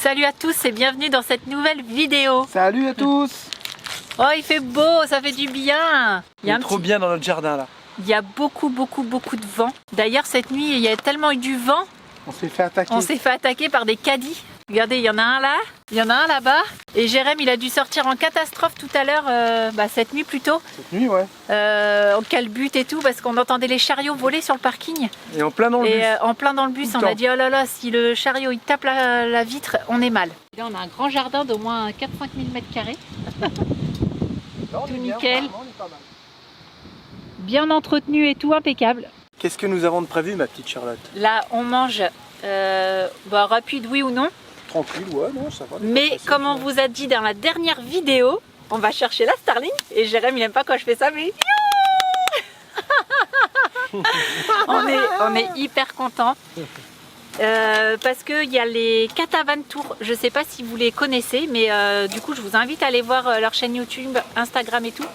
Salut à tous et bienvenue dans cette nouvelle vidéo. Salut à tous. Oh, il fait beau, ça fait du bien. Il est trop bien dans notre jardin là. Il y a beaucoup de vent. D'ailleurs cette nuit il y a tellement eu du vent. On s'est fait attaquer. On s'est fait attaquer par des caddies. Regardez, il y en a un là, il y en a un là-bas. Et Jérém il a dû sortir en catastrophe tout à l'heure, cette nuit plutôt. Cette nuit, ouais. En calbute et tout parce qu'on entendait les chariots voler sur le parking. Et en plein dans le bus. En plein dans le bus, on a dit oh là là, si le chariot il tape la vitre, on est mal. Là on a un grand jardin d'au moins 4-5 000 m². Non, tout nickel. Bien entretenu et tout, impeccable. Qu'est-ce que nous avons de prévu, ma petite Charlotte? Là on mange rapide oui ou non. Tranquille, ouais, non, ça va. Mais comme on vous a dit dans la dernière vidéo, on va chercher la Starlink. Et Jérém il aime pas quand je fais ça, mais on est hyper content. Parce qu'il y a les Catavan Tours, je sais pas si vous les connaissez, mais du coup je vous invite à aller voir leur chaîne YouTube, Instagram et tout.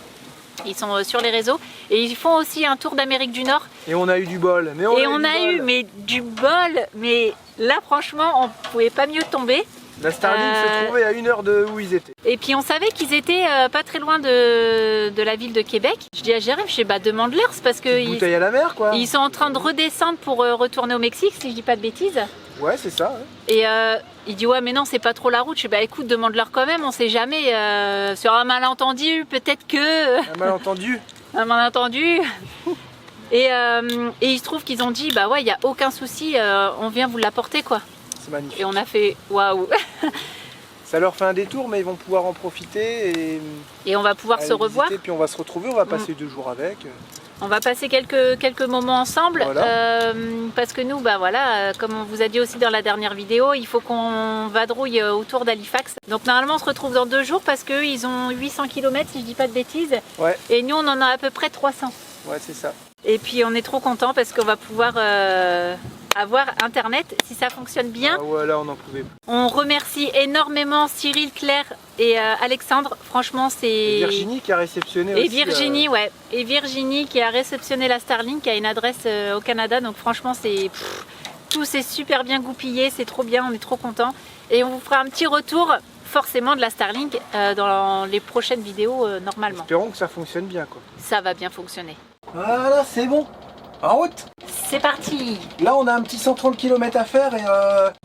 Ils sont sur les réseaux et ils font aussi un tour d'Amérique du Nord. Et on a eu du bol. Mais on a eu du bol, mais là franchement on pouvait pas mieux tomber. La Starlink se trouvait à 1 heure de où ils étaient. Et puis on savait qu'ils étaient pas très loin de la ville de Québec. Je dis à Jérém, je sais bah demande-leur, c'est parce que bouteille à la mer quoi. Ils sont en train de redescendre pour retourner au Mexique, si je dis pas de bêtises. Ouais, c'est ça. Ouais. Et il dit ouais mais non c'est pas trop la route. Je dis bah écoute demande-leur quand même, on sait jamais. Sur un malentendu peut-être que... Un malentendu. Un malentendu. Et il se trouve qu'ils ont dit bah ouais il n'y a aucun souci, on vient vous l'apporter quoi. C'est magnifique. Et on a fait waouh. Ça leur fait un détour mais ils vont pouvoir en profiter et on va pouvoir se revoir. Et puis on va se retrouver, on va passer 2 jours avec. On va passer quelques moments ensemble, voilà. Parce que nous, bah voilà, comme on vous a dit aussi dans la dernière vidéo, il faut qu'on vadrouille autour d'Halifax. Donc normalement on se retrouve dans 2 jours parce qu'eux ils ont 800 km si je dis pas de bêtises. Ouais. Et nous on en a à peu près 300. Ouais c'est ça. Et puis on est trop content parce qu'on va pouvoir avoir internet si ça fonctionne bien. Ah ouais là on en pouvait plus. On remercie énormément Cyril, Claire et Alexandre, franchement c'est... Et Virginie qui a réceptionné aussi. Et Virginie, ouais. Et Virginie qui a réceptionné la Starlink, qui a une adresse au Canada, donc franchement c'est... Tout s'est super bien goupillé, c'est trop bien, on est trop content. Et on vous fera un petit retour forcément de la Starlink dans les prochaines vidéos normalement. Espérons que ça fonctionne bien quoi. Ça va bien fonctionner. Voilà, c'est bon. En route. C'est parti. Là on a un petit 130 km à faire et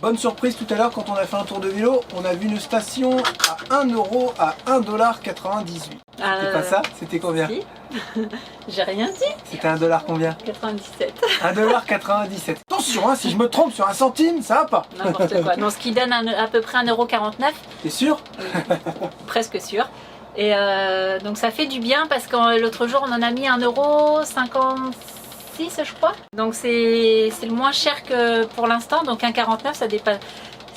bonne surprise tout à l'heure quand on a fait un tour de vélo, on a vu une station à 1 euro à 1,98 $. C'était pas ça? C'était combien? Si. J'ai rien dit. C'était 1 dollar combien? 97. 1,97 $. Attention hein, si je me trompe sur un centime, ça va pas. N'importe quoi. Non, ce qui donne à peu près 1,49 €. T'es sûr? Presque sûr. Et donc ça fait du bien parce que l'autre jour on en a mis 1,56 € je crois. Donc c'est le moins cher que pour l'instant. Donc 1,49 € ça dépasse.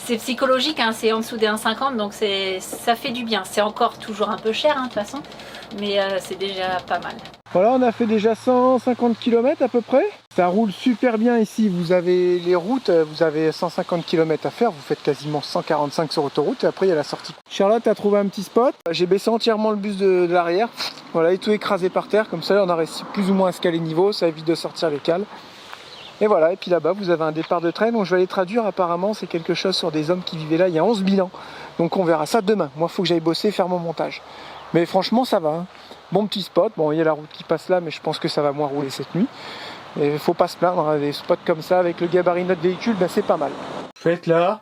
C'est psychologique, hein, c'est en dessous des 1,50 €, donc ça fait du bien. C'est encore toujours un peu cher hein, de toute façon, mais c'est déjà pas mal. Voilà, on a fait déjà 150 km à peu près. Ça roule super bien ici, vous avez les routes, vous avez 150 km à faire, vous faites quasiment 145 sur autoroute et après il y a la sortie. Charlotte a trouvé un petit spot, j'ai baissé entièrement le bus de l'arrière, voilà, et tout écrasé par terre, comme ça on a réussi plus ou moins à se caler niveau, ça évite de sortir les cales. Et voilà, et puis là-bas vous avez un départ de train, donc je vais aller traduire, apparemment c'est quelque chose sur des hommes qui vivaient là il y a 11 000 ans. Donc on verra ça demain, moi il faut que j'aille bosser, faire mon montage. Mais franchement ça va, hein. Bon petit spot, bon il y a la route qui passe là mais je pense que ça va moins rouler cette nuit. Et il faut pas se plaindre, hein. Des spots comme ça avec le gabarit de notre véhicule, ben c'est pas mal. Faites là.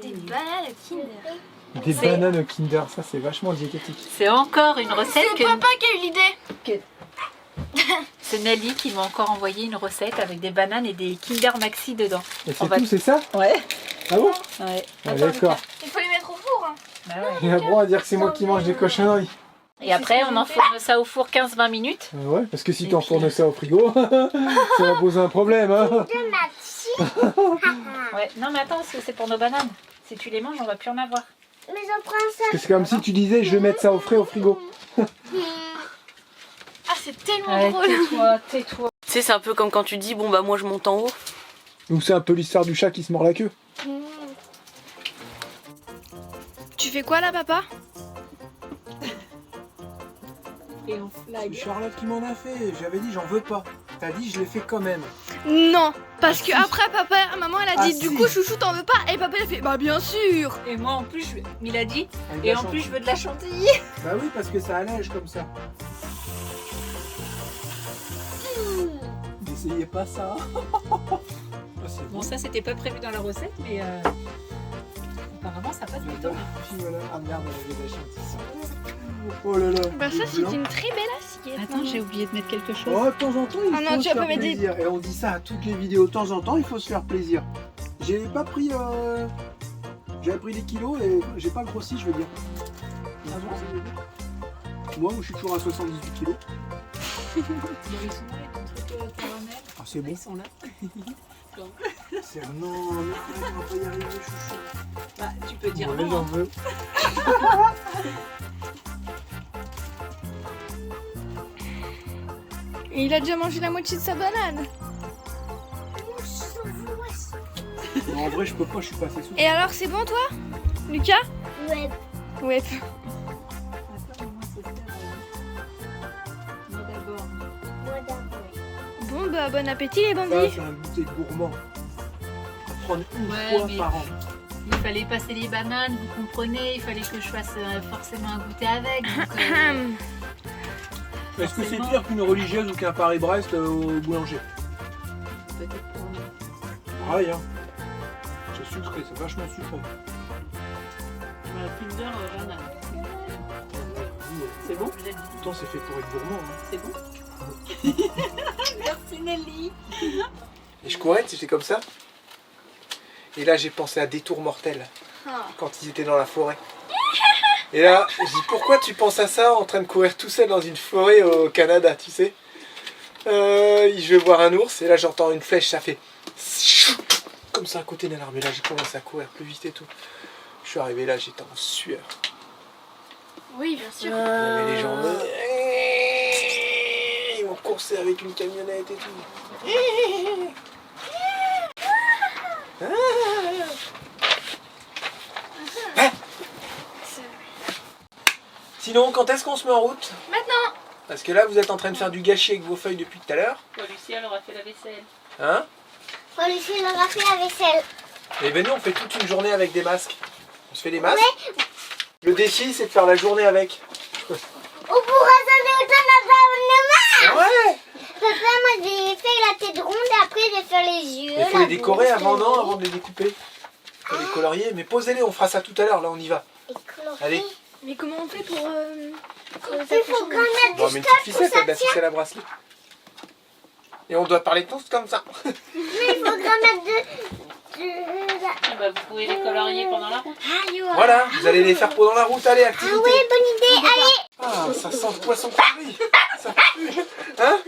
Des bananes au Kinder. Des bananes au Kinder, ça c'est vachement diététique. C'est encore une recette C'est papa qui a eu l'idée. C'est Nelly qui m'a encore envoyé une recette avec des bananes et des Kinder Maxi dedans. Et c'est tout, c'est ça? Ouais. Ah bon? Ouais. Ah, d'accord. Il faut les mettre au four. Hein. Bah ouais. Il a le droit à dire que c'est moi qui mange des cochonneries. Et après on enfourne ça au four 15-20 minutes. Ouais, parce que si tu enfournes ça au frigo, ça va poser un problème. Hein. Ouais. Non mais attends, c'est pour nos bananes. Si tu les manges, on va plus en avoir. Mais j'en prends ça. Parce que c'est comme si tu disais je vais mettre ça au frais au frigo. Ah, c'est tellement Ouais, drôle. tais-toi, tais-toi. Tu sais, c'est un peu comme quand tu dis bon bah moi je monte en haut. Ou c'est un peu l'histoire du chat qui se mord la queue. Tu fais quoi là, papa? Et on flag. C'est Charlotte qui m'en a fait, j'avais dit j'en veux pas. T'as dit je l'ai fait quand même. Non. Parce que après papa, maman elle a dit Ah, du si. coup chouchou t'en veux pas et papa il a fait bah bien sûr. Et moi en plus, il a dit, Avec et la en plus je chantilly. veux de la chantilly. Bah oui, parce que ça allège comme ça. N'essayez pas ça. Ah, c'est Bon, ça c'était pas prévu dans la recette, mais apparemment ça passe plutôt bien. Voilà. Ah merde, on avait la chantilly. Oh là là. Bah ça le c'est blanc. une très belle assiette. Attends, j'ai oublié de mettre quelque chose. Oh, de temps en temps, il Ah non, faut tu se vas faire pas mettre des- plaisir. Et on dit ça à toutes les vidéos. De temps en temps, il faut se faire plaisir. J'ai pas pris... J'avais pris des kilos et j'ai pas grossi, je veux dire. Ah bon? Moi, où je suis toujours à 78 kilos. Ils sont là, les trucs caramel. Ah, c'est bon. Ils sont là. C'est... Non, on va pas y arriver, chouchou. Bah, tu peux dire Ouais, non. j'en Hein. veux. Et il a déjà mangé la moitié de sa banane. Non, en vrai, je peux pas, je suis pas assez souple. Et alors c'est bon toi Lucas? Ouais. Ouais. Attends, moi c'est faire. Moi d'abord. Moi d'abord. Bon bah bon appétit les Ça, bandits. c'est un goûter gourmand. À prendre une Ouais, fois mais- par an. Il fallait passer les bananes, vous comprenez, il fallait que je fasse forcément un goûter avec. Donc, Est-ce que c'est forcément. pire qu'une religieuse ou qu'un Paris-Brest au boulanger? peut-être pour nous. Pareil, hein. C'est sucré, c'est vachement sucré. Voilà, plus d'heure, banane. C'est bon? Vous êtes dit, Pourtant, c'est fait pour être gourmand. Hein. c'est bon? Merci Nelly. Et je courais, c'était comme ça. Et là, j'ai pensé à Détour mortel. Ah. Quand ils étaient dans la forêt. Et là, je dis, pourquoi tu penses à ça en train de courir tout seul dans une forêt au Canada, tu sais? Je vais voir un ours et là, j'entends une flèche, ça fait... Comme ça à côté d'un arbre. Et là, j'ai commencé à courir plus vite et tout. Je suis arrivé là, j'étais en sueur. Oui bien sûr. Il y avait les gens... Ils m'ont coursé avec une camionnette et tout. Sinon, quand est-ce qu'on se met en route? Maintenant. Parce que là, vous êtes en train de faire du gâchis avec vos feuilles depuis tout à l'heure. Lucie, elle aura fait la vaisselle. Hein? Faut laisser leur fait la vaisselle. Et ben nous, on fait toute une journée avec des masques. On se fait des masques. Le défi, c'est de faire la journée avec. On pourra s'en autant dans Ouais! Papa, moi j'ai fait la tête ronde et après je vais faire les yeux. Il faut la les décorer bouche, avant, le non? nez. Avant de les découper. Faut les colorier. Mais posez-les, on fera ça tout à l'heure. Là, on y va. Et colorier. Allez. Mais comment on fait pour Il faut qu'on mette Bon, du mais une stop petite pour ficelle, ça la tient. ficelle à bracelet. Et on doit parler tous comme ça. Mais il faut qu'on mette de... Bah, vous pouvez les colorier pendant la route. Allez, ouais. Voilà, vous allez les faire pendant la route. Allez, Ah activité. oui, bonne idée. Allez. Ah, ça sent le poisson curry. Ça pue. Hein?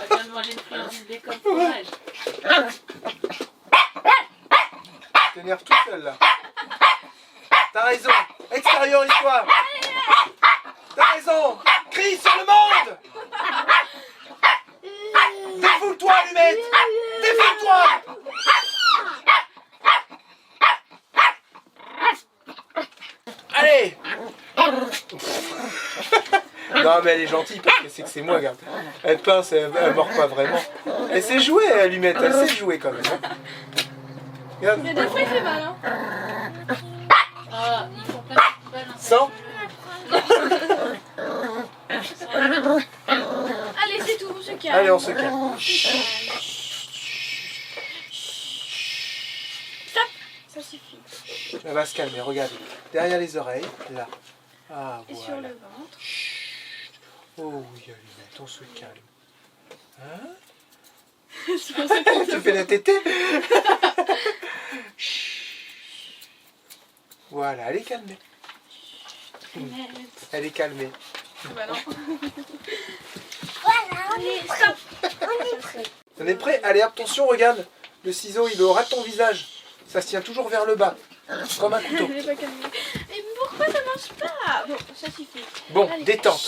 Elle vient de manger une friandise bacon fromage. T'énerves tout seul là. T'as raison. Extériorise-toi. T'as raison. Crie sur le monde. Défoule-toi, allumette. Défoule-toi. Allez. Non mais elle est gentille parce que c'est moi, regarde. Elle pince, elle mord pas vraiment. Elle sait jouer, allumette, elle sait jouer quand même. Hein. Regarde. Il y a des fois il fait mal hein. Ah, ils font pas de balles. Hein, 100. Allez c'est tout, on se calme. Allez, on se calme. Ça suffit. Elle va se calmer, regarde. Derrière les oreilles, là. Ah, Et sur voilà. le ventre. Oh oui, allumette, on se calme. Hein? C'est pour ça que Tu fais la tétée? Voilà, elle est calmée. Elle est calmée. bah non. Voilà, on est prêt. On est prêt. On est prêt? Allez, attention, regarde. Le ciseau, il aura ton visage. Ça se tient toujours vers le bas. Comme un couteau. Je l'ai pas calmé. Mais pourquoi ça marche pas? Bon, ça suffit. Bon, Allez. détente.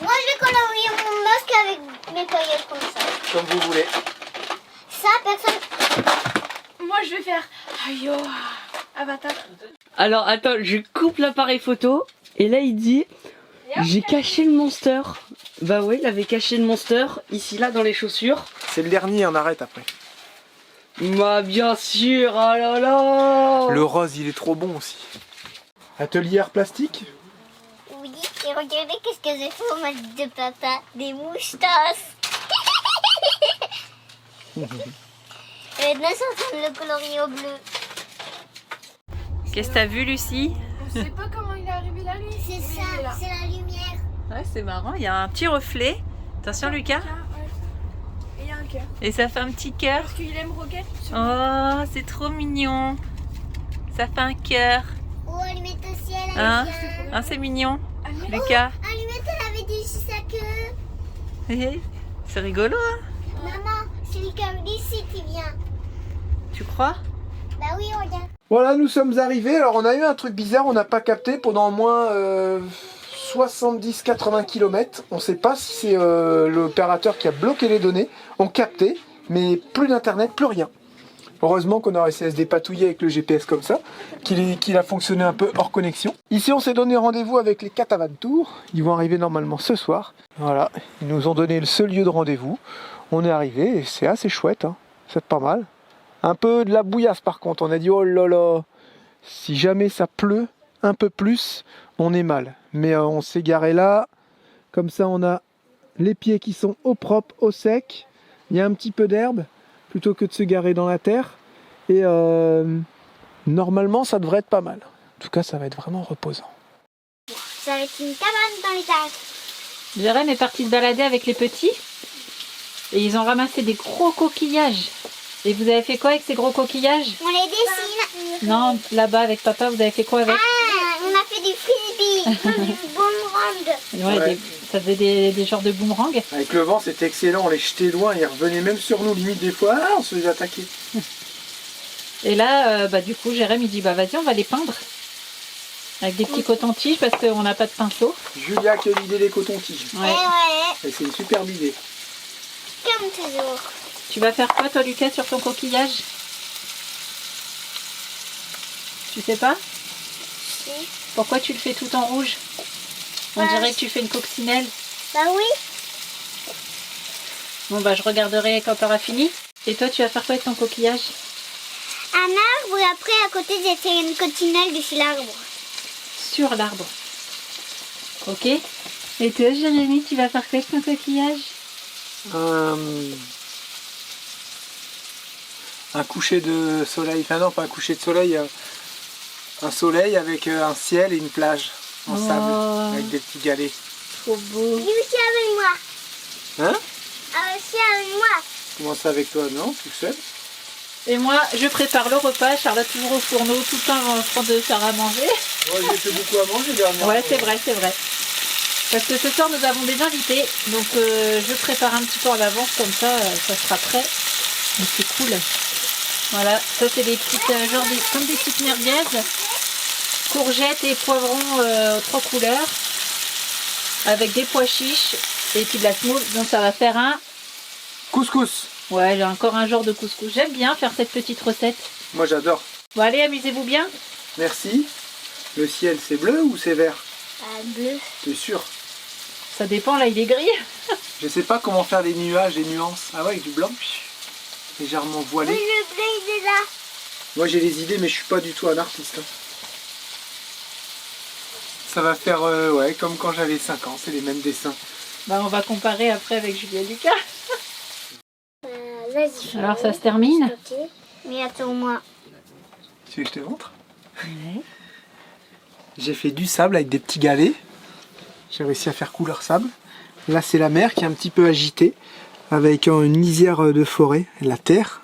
Moi je vais colorier mon masque avec mes paillettes comme ça. Comme vous voulez. Ça, personne... Moi je vais faire aïe oh, Avatar. Alors attends, je coupe l'appareil photo et là il dit j'ai caché le monster Bah ouais, il avait caché le monster, ici, là, dans les chaussures. C'est le dernier, on arrête après. Bah bien sûr, oh là là. Le rose, il est trop bon aussi. Atelier art plastique. Oui, et regardez qu'est-ce que j'ai fait au match de papa. Des moustaches. Et maintenant, je suis en train de le colorier au bleu. Qu'est-ce que t'as vu, Lucie? Je sais pas comment il est arrivé là, lui. C'est Oui, ça, il est là. c'est la lumière. Ouais, c'est marrant, il y a un petit reflet. Attention, Lucas. Et il y a un cœur. Et ça fait un petit cœur. Parce qu'il aime Rocket. Oh, c'est trop mignon. Ça fait un cœur. Oh, Allumette au ciel, elle Hein? vient. Hein, c'est mignon. Allumette. Lucas. Allumette, elle avait déchiré sa queue. C'est rigolo, hein? Maman, c'est le cœur d'ici qui vient. Tu crois? Bah oui, regarde. Voilà, nous sommes arrivés. Alors, on a eu un truc bizarre, on n'a pas capté pendant au moins 70-80 km. On ne sait pas si c'est l'opérateur qui a bloqué les données. On captait, mais plus d'internet, plus rien. Heureusement qu'on a réussi à se dépatouiller avec le GPS comme ça, qu'il a fonctionné un peu hors connexion. Ici, on s'est donné rendez-vous avec les Catavantours. Ils vont arriver normalement ce soir. Voilà, ils nous ont donné le seul lieu de rendez-vous. On est arrivé et c'est assez chouette, hein. C'est pas mal. Un peu de la bouillasse par contre. On a dit oh là là, si jamais ça pleut un peu plus, on est mal. Mais on s'est garé là. Comme ça, on a les pieds qui sont au propre, au sec. Il y a un petit peu d'herbe plutôt que de se garer dans la terre. Et normalement, ça devrait être pas mal. En tout cas, ça va être vraiment reposant. Ça va être une cabane dans les tailles. Jérém est parti se balader avec les petits. Et ils ont ramassé des gros coquillages. Et vous avez fait quoi avec ces gros coquillages? On les dessine. Non, là-bas avec papa, vous avez fait quoi avec? Ah, on a fait du frisbee, du boomerang. Ouais, ça faisait des genres de boomerang. Avec le vent, c'était excellent. On les jetait loin. Ils revenaient même sur nous. Limite, des fois, on se faisait attaquer. Et là, du coup, Jérém, il dit, bah vas-y, on va les peindre. Avec des petits cotons-tiges parce qu'on n'a pas de pinceau. Julia qui a l'idée des cotons-tiges. Ouais. Et ouais, Et c'est une superbe idée. comme toujours. Tu vas faire quoi, toi, Lucas, sur ton coquillage? Tu sais pas? Si. Pourquoi tu le fais tout en rouge? On dirait que tu fais une coccinelle. Bah oui. Bon, bah, je regarderai quand tu auras fini. Et toi, tu vas faire quoi avec ton coquillage? Un arbre et après à côté j'ai fait une coccinelle dessus l'arbre. Sur l'arbre. Ok. Et toi, Jérémy, tu vas faire quoi avec ton coquillage? Un coucher de soleil. Enfin non, pas un coucher de soleil. Un soleil avec un ciel et une plage en Oh. sable. Avec des petits galets. Trop beau. Lui aussi avec moi. Hein? Aussi avec moi. Comment ça avec toi? Non, tout seul? Et moi, je prépare le repas. Charlotte toujours au fourneau, tout le temps en train de faire à manger. Ouais, j'ai fait beaucoup à manger dernièrement. Ouais, c'est vrai, c'est vrai. Parce que ce soir, nous avons des invités. Donc, je prépare un petit peu en avance. Comme ça, ça sera prêt. Mais c'est cool. Voilà, ça c'est des petites, comme des petites merguez. Courgettes et poivrons 3 couleurs. Avec des pois chiches. Et puis de la semoule. Donc, ça va faire un... Couscous. Ouais, j'ai encore un genre de couscous. J'aime bien faire cette petite recette. Moi j'adore. Bon, allez, amusez-vous bien. Merci. Le ciel, c'est bleu ou c'est vert? Bleu. T'es sûr? Ça dépend, là, il est gris. Je sais pas comment faire les nuages, les nuances. Ah ouais, avec du blanc. Légèrement voilé. Oui, le bleu il est là. Moi j'ai les idées mais je suis pas du tout un artiste. Hein. Ça va faire ouais, comme quand j'avais 5 ans, c'est les mêmes dessins. Bah, on va comparer après avec Julia et Lucas. Vas-y. Alors, ça se termine. Mais attends-moi. Tu veux que je te montre? Ouais. J'ai fait du sable avec des petits galets. J'ai réussi à faire couleur sable. Là c'est la mer qui est un petit peu agitée. Avec une lisière de forêt, la terre.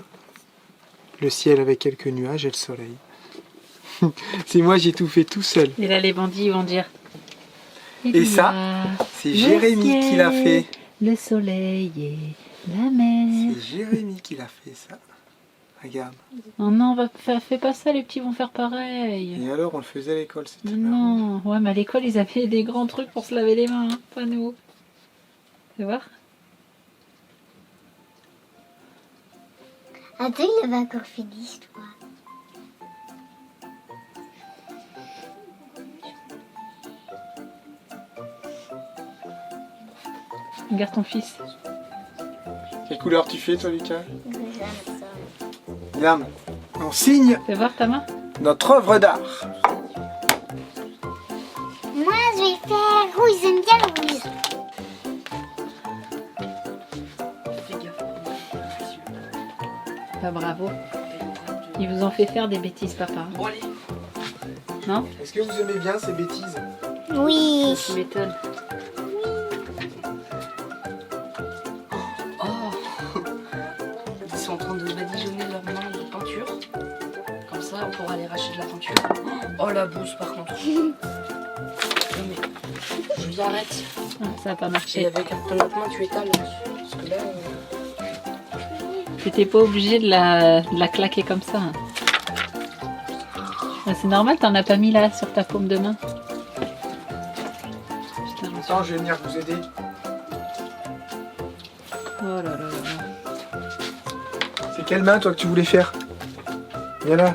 Le ciel avec quelques nuages et le soleil. C'est moi, j'ai tout fait tout seul. Et là, les bandits vont dire. Et ça, c'est Jérémy qui l'a fait. Le soleil et la mer. C'est Jérémy qui l'a fait ça. Regarde. Oh non, fais pas ça, les petits vont faire pareil. Et alors, on le faisait à l'école, c'était marrant. Non, ouais, mais à l'école, ils avaient des grands trucs pour se laver les mains, hein, pas nous. Tu vois? Attends, il avait encore fait l'histoire. Regarde ton fils. Quelle couleur tu fais toi Lucas? Regarde, on signe Fais voir ta main. notre œuvre d'art. Moi, je vais faire rouge. J'aime bien le rouge. Fais gaffe. Bah, bravo. Ils vous ont fait faire des bêtises, papa. Bon allez. Non? Est-ce que vous aimez bien ces bêtises? Oui. Tu m'étonnes. Oh. Ils sont en train de badigeonner leurs mains de peinture. Comme ça, on pourra aller racheter de la peinture. Oh la bouse par contre. Non mais, Julie, arrête. Ah, ça n'a pas Et marché. avec ton autre main, tu étales. Parce que là, T'étais pas obligé de la claquer comme ça. Hein. Ah, c'est normal, t'en as pas mis là sur ta paume de main. Putain, j'en suis- Attends, je vais venir vous aider. Oh là là là là. C'est quelle main toi que tu voulais faire? Viens là.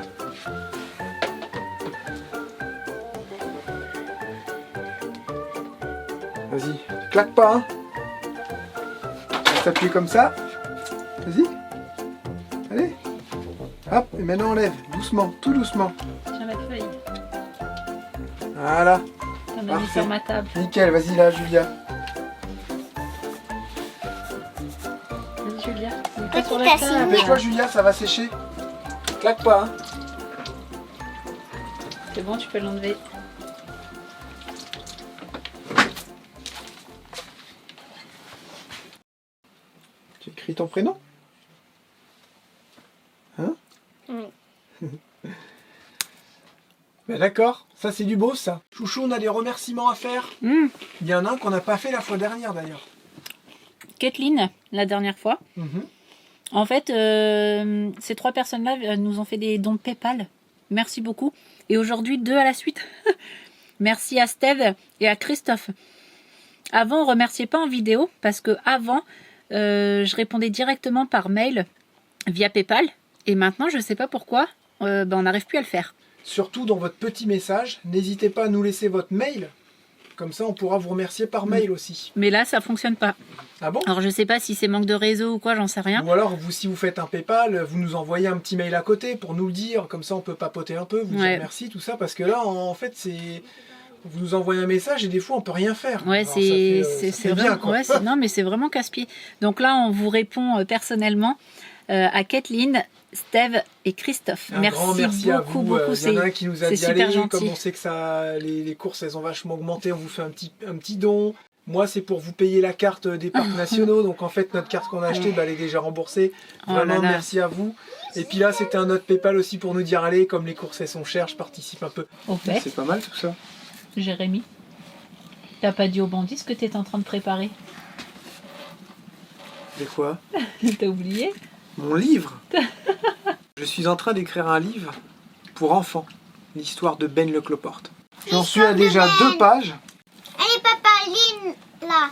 Vas-y, claque pas hein. Reste appuyé comme ça. Vas-y. Allez. Hop, et maintenant on lève. Doucement, tout doucement. Tiens la feuille. Voilà. T'en as mis Parfait. sur ma table. Nickel, vas-y là Julia. Vas-y Julia. Mets pas Petite sur la tasse. table. Dépêche-toi Julia, ça va sécher. Claque pas hein. C'est bon, tu peux l'enlever. Tu écris ton prénom? Hein? Oui. Ben d'accord, ça c'est du beau ça. Chouchou, on a des remerciements à faire. Il y en a un qu'on n'a pas fait la fois dernière d'ailleurs. Kathleen, la dernière fois. En fait, ces 3 personnes-là nous ont fait des dons PayPal. Merci beaucoup. Et aujourd'hui, 2 à la suite. Merci à Steve et à Christophe. Avant, on ne remerciait pas en vidéo parce que avant, je répondais directement par mail via PayPal. Et maintenant, je ne sais pas pourquoi, on n'arrive plus à le faire. Surtout dans votre petit message, n'hésitez pas à nous laisser votre mail. Comme ça, on pourra vous remercier par mail aussi. Mais là, ça ne fonctionne pas. Ah bon? Alors, je ne sais pas si c'est manque de réseau ou quoi, j'en sais rien. Ou alors, vous, si vous faites un PayPal, vous nous envoyez un petit mail à côté pour nous le dire. Comme ça, on peut papoter un peu, vous dire Ouais. merci, tout ça. Parce que là, en fait, c'est... Vous nous envoyez un message et des fois, on peut rien faire. Ouais, Alors, ça fait c'est bien, vraiment, quoi. ouais, non, mais c'est vraiment casse-pied. Donc là, on vous répond personnellement à Kathleen, Steve et Christophe. Un grand merci à beaucoup, vous. beaucoup. Il y en a un qui nous a c'est dit super allez, gentil. comme on sait que ça, les courses elles ont vachement augmenté, on vous fait un petit don. Moi c'est pour vous payer la carte des parcs nationaux, donc en fait notre carte qu'on a achetée elle est déjà remboursée. Oh Vraiment là là. merci à vous. Et puis là c'était un autre PayPal aussi pour nous dire allez, comme les courses elles sont chères, je participe un peu. Au fait, C'est pas mal tout ça. Jérémy, t'as pas dit au bandit ce que t'étais en train de préparer? Des quoi? T'as oublié? Mon livre. Je suis en train d'écrire un livre pour enfants, l'histoire de Ben le Cloporte. J'en suis à déjà 2 pages, Allez, papa, Lynn, là.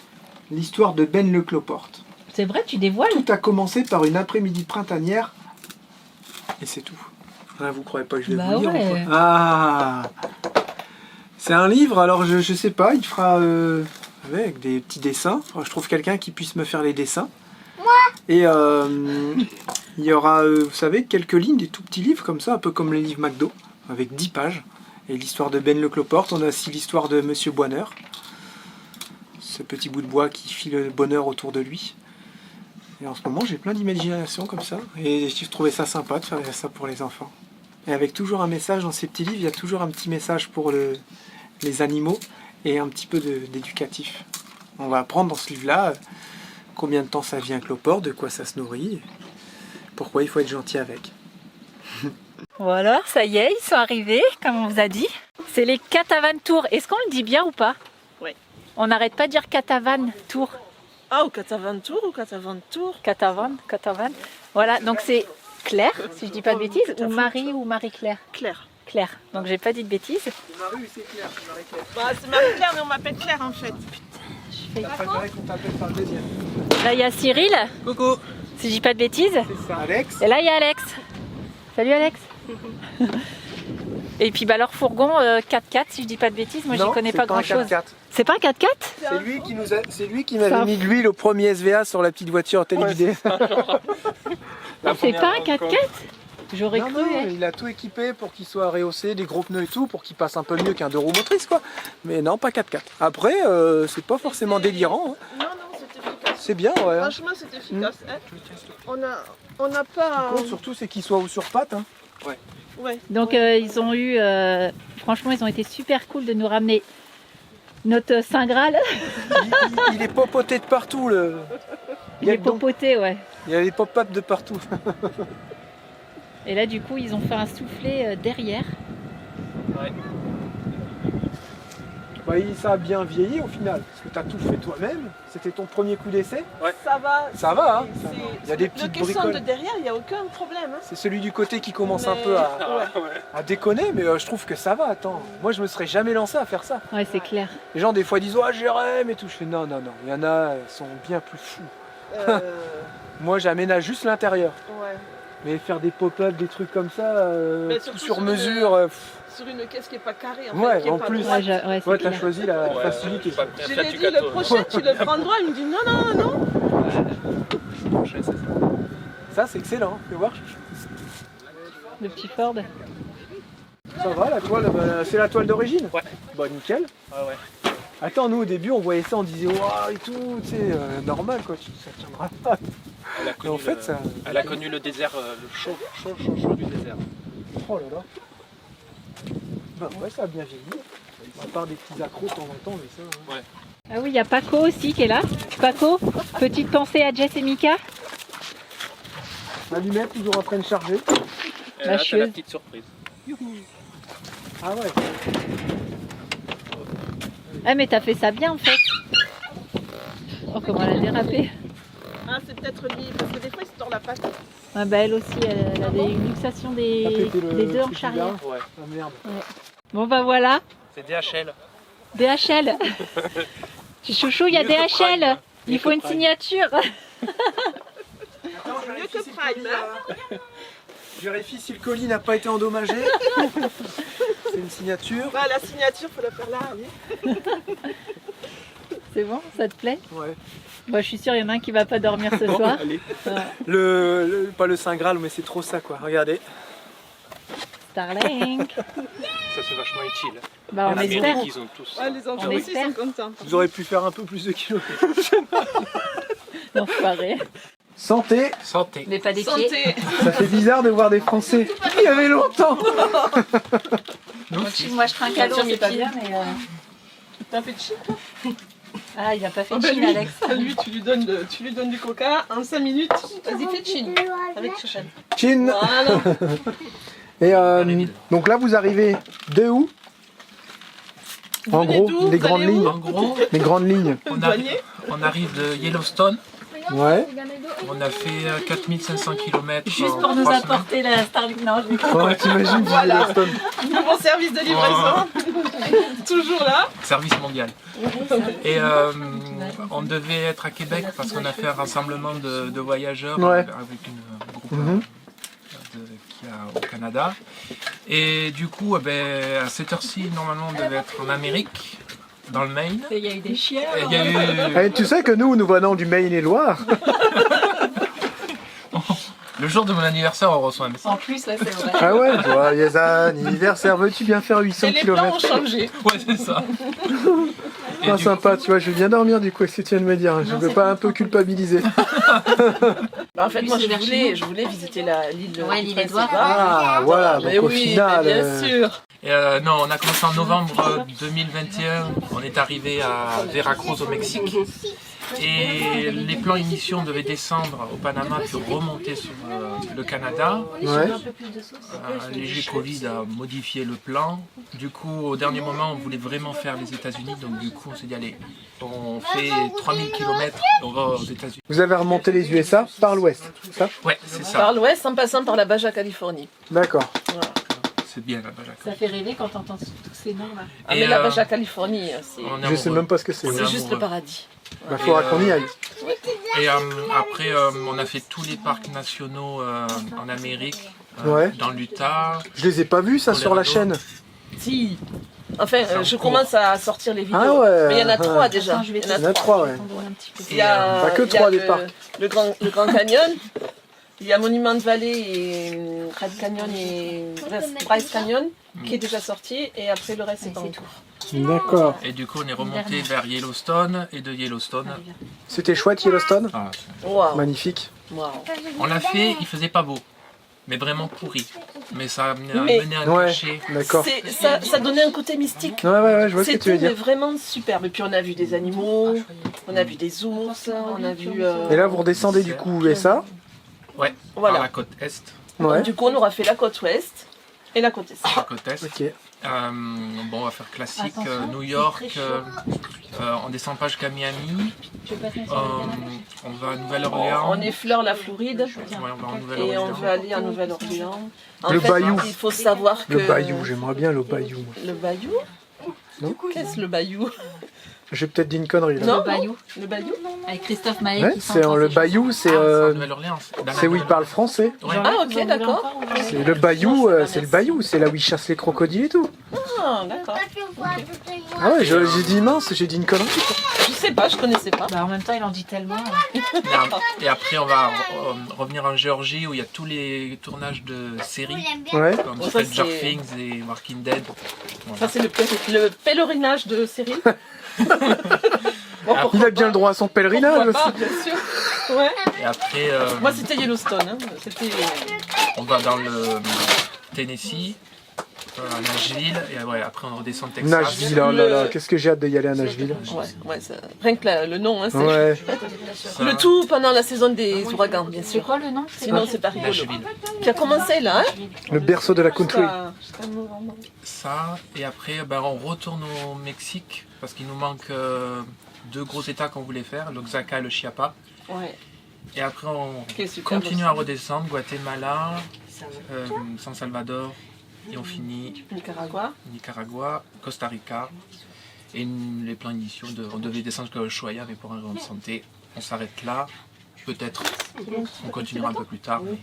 l'histoire de Ben le Cloporte. C'est vrai, tu dévoiles? Tout a commencé par une après-midi printanière et c'est tout. Ah, vous croyez pas que je vais Bah vous lire ouais. ou quoi? Ah, c'est un livre, alors je sais pas, il fera avec des petits dessins. Enfin, je trouve quelqu'un qui puisse me faire les dessins. Et il y aura, vous savez, quelques lignes, des tout petits livres comme ça, un peu comme les livres McDo, avec 10 pages. Et l'histoire de Ben le Cloporte, on a aussi l'histoire de Monsieur Boisneur. Ce petit bout de bois qui file le bonheur autour de lui. Et en ce moment, j'ai plein d'imagination comme ça. Et j'ai trouvé ça sympa de faire ça pour les enfants. Et avec toujours un message dans ces petits livres, il y a toujours un petit message pour les animaux et un petit peu d'éducatif. On va apprendre dans ce livre-là combien de temps ça vit un cloporte, de quoi ça se nourrit, pourquoi il faut être gentil avec. Bon alors, ça y est, ils sont arrivés, comme on vous a dit. C'est les Catavan Tours. Est-ce qu'on le dit bien ou pas? Oui. On n'arrête pas de dire Catavan Tours. Ah, ou Catavan Tour ou Catavan Tour. Catavan. Voilà, donc c'est Claire, si je dis pas de bêtises, ou Catavan. Marie ou Marie-Claire. Claire. Claire, donc j'ai pas dit de bêtises. Marie, c'est Claire, c'est Marie-Claire. Bah, c'est Marie-Claire, mais on m'appelle Claire en fait. T'as préféré qu'on t'appelle par le deuxième. Là il y a Cyril, Coucou. si je dis pas de bêtises. C'est ça. Alex. Et là il y a Alex. Salut Alex. Et puis bah, leur fourgon 4x4 si je dis pas de bêtises, moi j'y Non, connais c'est pas un grand chose. 4x4. C'est pas un 4x4? C'est lui qui m'avait mis de l'huile au premier SVA sur la petite voiture télévisée. C'est pas un 4x4? J'aurais Non, cru. non, hein. il a tout équipé pour qu'il soit rehaussé, des gros pneus et tout, pour qu'il passe un peu mieux qu'un 2 roues motrices quoi. Mais non, pas 4x4. Après, c'est pas forcément délirant. Hein. Non, c'est efficace. C'est bien, ouais. Hein. Franchement, c'est efficace. Hein. On n'a pas. Ce qui compte surtout, c'est qu'il soit haut sur pattes. Hein. Ouais. Donc ils ont eu, franchement ils ont été super cool de nous ramener notre Saint Graal. Il est popoté de partout. Il est popoté, ouais. Il y a les pop-up de partout. Et là du coup ils ont fait un soufflet derrière. Bah, ça a bien vieilli au final, parce que tu as tout fait toi-même. C'était ton premier coup d'essai. Ça va. Ça va, hein. C'est- Il y a des le petites caisson bricoles. de derrière, il n'y a aucun problème. Hein. C'est celui du côté qui commence Mais- un peu Ouais. à déconner, mais je trouve que ça va. Attends, moi je me serais jamais lancé à faire ça. Ouais c'est clair. Les gens des fois disent oh Jérém et tout. Je fais non, non, non. Il y en a, elles sont bien plus fous. Euh, Moi j'aménage juste l'intérieur. ouais. Mais faire des pop-up, des trucs comme ça, Mais tout surtout sur sur mesure. Sur une caisse qui n'est pas carrée. En Ouais, fait, qui est en pas plus. droite. Ouais, c'est Ouais, t'as clair. choisi la facilité. Je lui ai dit le prochain, tu le prendras. Il me dit non, non, non. Ça c'est excellent. Fais voir. Le petit Ford. Ça va la toile, c'est la toile d'origine. Ouais. Bah nickel. Ah ouais. Attends, nous au début on voyait ça, on disait waouh et tout, tu sais, normal quoi, ça tiendra pas. Elle a Et connu, en fait, ça. elle a connu le désert, le chaud du désert. Oh là là. Bah ouais, ça a bien vieilli. À part des petits accros de temps en temps, mais ça. Hein. Ah oui, il y a Paco aussi qui est là. Paco, petite pensée à Jess et Mika. L'allumette toujours en train de charger. Et là, t'as chieuse. la petite surprise. Ah ouais. Ah mais t'as fait ça bien en fait. Oh comment elle a dérapé. Ah, c'est peut-être lui, parce que des fois, il se tord la patte. Ah bah elle aussi, elle a des luxations T'as des pété le deux truc hanches arrière. là. Ouais. Ah merde. Bon bah voilà, C'est DHL. DHL. Chouchou, il y a Mieux que Prime. DHL. Il Mieux faut que une Prime. signature. Mieux que Prime, hein. Je vérifie si le colis n'a pas été endommagé. C'est une signature. Bah, la signature, faut la faire là, allez. C'est bon, ça te plaît? Ouais. Moi je suis sûre il y en a un qui va pas dormir ce soir. Allez. Pas le Saint Graal, mais c'est trop ça quoi. Regardez. Starlink. Ça c'est vachement utile. Bah on En espère. Amérique, ils ont tous. Ouais, les enfants On aussi espère. sont contents. Vous aurez pu faire un peu plus de kilos. L'enfoiré. Santé. Santé. Mais pas des pieds. Santé. Ça fait bizarre de voir des Français. Il y avait longtemps. Moi je trinque à l'eau, c'est pas bien mais... T'as fait de chi, toi? Ah il a pas fait Oh, de bah, chine lui, Alex. lui, tu lui donnes du coca en 5 minutes. Vas-y, fais de chine. Avec Chouchane. Chin. Voilà. Et donc là vous arrivez de où? En venez gros, d'où? les Vous grandes allez où? lignes. En gros, Les grandes lignes. Douanier. on arrive de Yellowstone. Ouais. On a fait 4500 km. Juste pour nous apporter la Starlink. Non, je déconne. Ouais, t'imagines du Yellowstone. Nouveau service de livraison. Toujours là. Service mondial. Et on devait être à Québec parce qu'on a fait un rassemblement de voyageurs Ouais. avec un groupe Mhm. qu'il y a au Canada. Et du coup, à cette heure-ci, normalement, on devait être en Amérique, dans le Maine. Il y a eu des chiens. Et il y a eu Et tu sais que nous venons du Maine-et-Loire. le jour de mon anniversaire, on reçoit un message. En plus, ouais, c'est vrai. Ah ouais, joyeux anniversaire, veux-tu bien faire 800 Et les plans ont km? changé. Ouais, c'est ça. Et Ah, du sympa, tu vois, je vais bien dormir du coup, qu'est-ce que tu viens de me dire? Je ne veux pas un peu culpabiliser. Bah, en fait, Plus moi, c'est vers chez nous. je voulais visiter l'île Ouais, l'île Édouard. Ah, voilà, Mais donc au oui, final. mais bien sûr. Et non, on a commencé en novembre 2021. On est arrivé à Veracruz au Mexique. Et les plans initiaux devaient descendre au Panama puis remonter sur le Canada. Ouais. Un léger Covid a modifié le plan. Du coup, au dernier moment, on voulait vraiment faire les États-Unis. Donc du coup, on s'est dit, allez, on fait 3000 km, on va aux États-Unis. Vous avez remonté les USA par l'ouest, c'est ça? Ouais, c'est ça. Par l'ouest en passant par la Baja Californie. D'accord. C'est bien là-bas, Jacques. Ça fait rêver quand t'entends tous ces noms là. Ah, Et, mais la Baja Californie, c'est On est Je sais amoureux. même pas ce que c'est. On est c'est juste le amoureux. paradis. Bah, faudra qu'on y aille. Et après, on a fait tous les parcs nationaux en Amérique, Ouais. dans l'Utah. Je les ai pas vus ça sur la Colorado. chaîne. Si. Enfin, C'est en je cours. commence à sortir les vidéos. Ah ouais. Mais il y en a 3 déjà. Attends, je vais Il y en Il y en a a 3, ouais. t'en donner un petit peu. Il y a, Pas que il y a 3 des parcs. le Grand Canyon. Il y a Monument Valley et Red Canyon et Bryce Canyon qui est déjà sorti. Et après, le reste, c'est en c'est tour. D'accord. Et du coup, on est remonté vers Yellowstone et de Yellowstone. C'était chouette Yellowstone. Ah, Waouh. Magnifique. Waouh. on l'a fait, il faisait pas beau, mais vraiment pourri. Mais ça a mené à un Ouais. cachet. D'accord. Ça donnait un côté mystique. Ouais, je vois ce que tu veux C'était dire. vraiment superbe. Et puis on a vu des animaux, on a vu des ours, on a vu... Et là, vous redescendez du coup USA. Ouais, Voilà. par la côte est. Ouais. Du coup, on aura fait la côte ouest et la côte est. Par la côte est. Ok. Bon, on va faire classique. Attention, New York, c'est très chaud. on descend pas jusqu'à Miami. Je vais pas te mettre sur le canapé. On va à Nouvelle-Orléans. On effleure la Floride Ouais, on va en et on Nouvelle-Orléans. veut aller à Nouvelle-Orléans. En Le fait, bayou. il faut savoir que... Le bayou, j'aimerais bien le bayou. moi. Le bayou Non. Qu'est-ce le bayou? J'ai peut-être dit une connerie là. Non. Le Bayou, Le bayou avec Christophe Maé Ouais, qui c'est chante le français. bayou, c'est Ah, c'est en Nouvelle-Orléans. c'est où il parle français. Ouais. Ah, Vous en ok, voulez d'accord. encore ou- C'est le bayou, c'est le bayou, c'est là où ils chassent les crocodiles et tout. Ah, d'accord. Ah ouais, j'ai dit mince, j'ai dit une connerie. Je sais pas, je connaissais pas. Bah, en même temps, il en dit tellement. Et après, on va revenir en Géorgie où il y a tous les tournages de séries Ouais. comme Bon, ça, Stranger c'est- Things et Walking Dead. Voilà. Ça, c'est le pèlerinage de Cyril. Bon, Ah, pourquoi Il a bien pas. le droit à son pèlerinage Pourquoi aussi. pas, bien sûr. Ouais. Et après, Moi, c'était Yellowstone. Hein. C'était... on va dans le Tennessee, à Nashville, et ouais, après on redescend Texas. Nashville, oh là là, qu'est-ce que j'ai hâte d'y aller à Nashville. Ouais, ça... rien que le nom, hein, c'est... Ouais. Ça, Le tout pendant la saison des ouragans, bien C'est sûr. quoi le nom Sinon, c'est pas rigolo. Nashville. Qui a commencé là, hein. Le berceau de la country. Jusqu'à novembre. Ça, et après, ben, on retourne au Mexique parce qu'il nous manque 2 gros états qu'on voulait faire, l'Oaxaca et le Chiapas. Ouais. Et après, on Ok, super. continue à redescendre, Guatemala, San Salvador, et on finit Nicaragua. Nicaragua, Costa Rica. Et les plans initiaux, on devait descendre jusqu'à Ushuaia, mais pour un raison de santé, on s'arrête là. Peut-être on continuera un peu plus tard. Mais...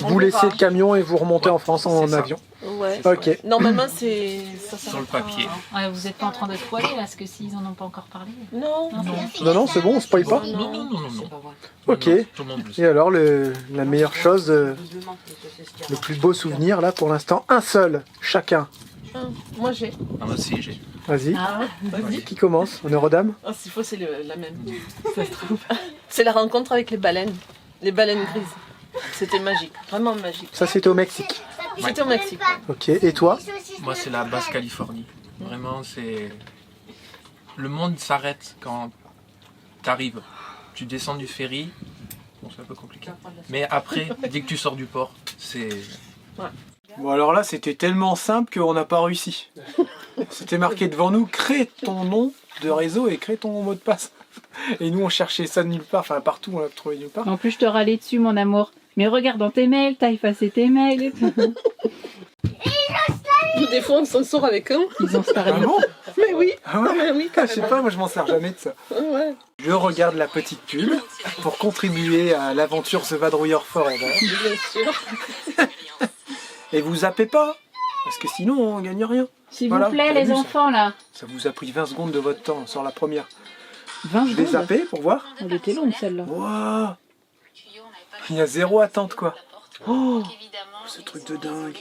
Vous laissez le camion et vous remontez en France en C'est ça. avion. Ouais. Ok. Normalement, c'est... Ça Sur le papier. Ouais, vous êtes pas en train de spoiler là, parce que s'ils en ont pas encore parlé. Non. Non, c'est bon, on spoil pas. Non. Ok. Non, tout le monde le Et sait. alors, la meilleure chose, le plus beau souvenir là pour l'instant, un seul, chacun. Moi, j'ai. Ah, moi aussi, j'ai. Vas-y. Ah, Vas-y. Qui commence? Honneur aux dames? Oh, s'il faut, c'est la même. Ça se trouve. C'est la rencontre avec les baleines. Les baleines grises. C'était magique. Vraiment magique. Ça, c'était au Mexique. C'était au Mexique. Ok. Et toi? Moi, c'est la Basse-Californie. Vraiment, c'est... Le monde s'arrête quand t'arrives. Tu descends du ferry. Bon, c'est un peu compliqué. Mais après, dès que tu sors du port, c'est... Bon, alors là, c'était tellement simple qu'on n'a pas réussi. C'était marqué devant nous, crée ton nom de réseau et crée ton mot de passe. Et nous, on cherchait ça de nulle part, enfin partout, on l'a trouvé nulle part. En plus, je te râlais dessus, mon amour. Mais regarde dans tes mails, t'as effacé tes mails et tout. Des fois, on s'en sort avec eux. Ils ont Ah Starlink. bon? Mais oui. Ah ouais? Mais oui, Ah, je sais pas, moi je m'en sers jamais de ça. Ouais. Je regarde la petite pub pour contribuer à l'aventure The Vadrouilleur Forever. Bien sûr. Et vous zappez pas, parce que sinon on gagne rien. S'il Voilà, vous plaît, t'as les vu ça? enfants, là. Ça vous a pris 20 secondes de votre temps sur la première. 20 Je vais secondes. zapper pour voir. Elle était longue, celle-là. Waouh! Il y a zéro attente quoi. Oh, ce truc de dingue.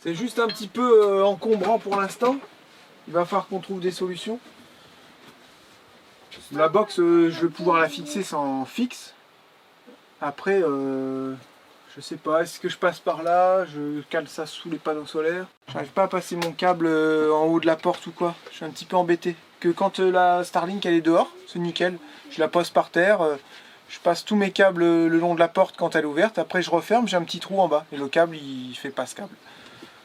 C'est juste un petit peu encombrant pour l'instant. Il va falloir qu'on trouve des solutions. La box, je vais pouvoir la fixer sans fixe. Après, je sais pas, est-ce que je passe par là? Je cale ça sous les panneaux solaires. J'arrive pas à passer mon câble en haut de la porte ou quoi. Je suis un petit peu embêté. Que quand la Starlink elle est dehors, c'est nickel. Je la pose par terre. Je passe tous mes câbles le long de la porte quand elle est ouverte. Après je referme, j'ai un petit trou en bas. Et le câble il fait pas ce câble.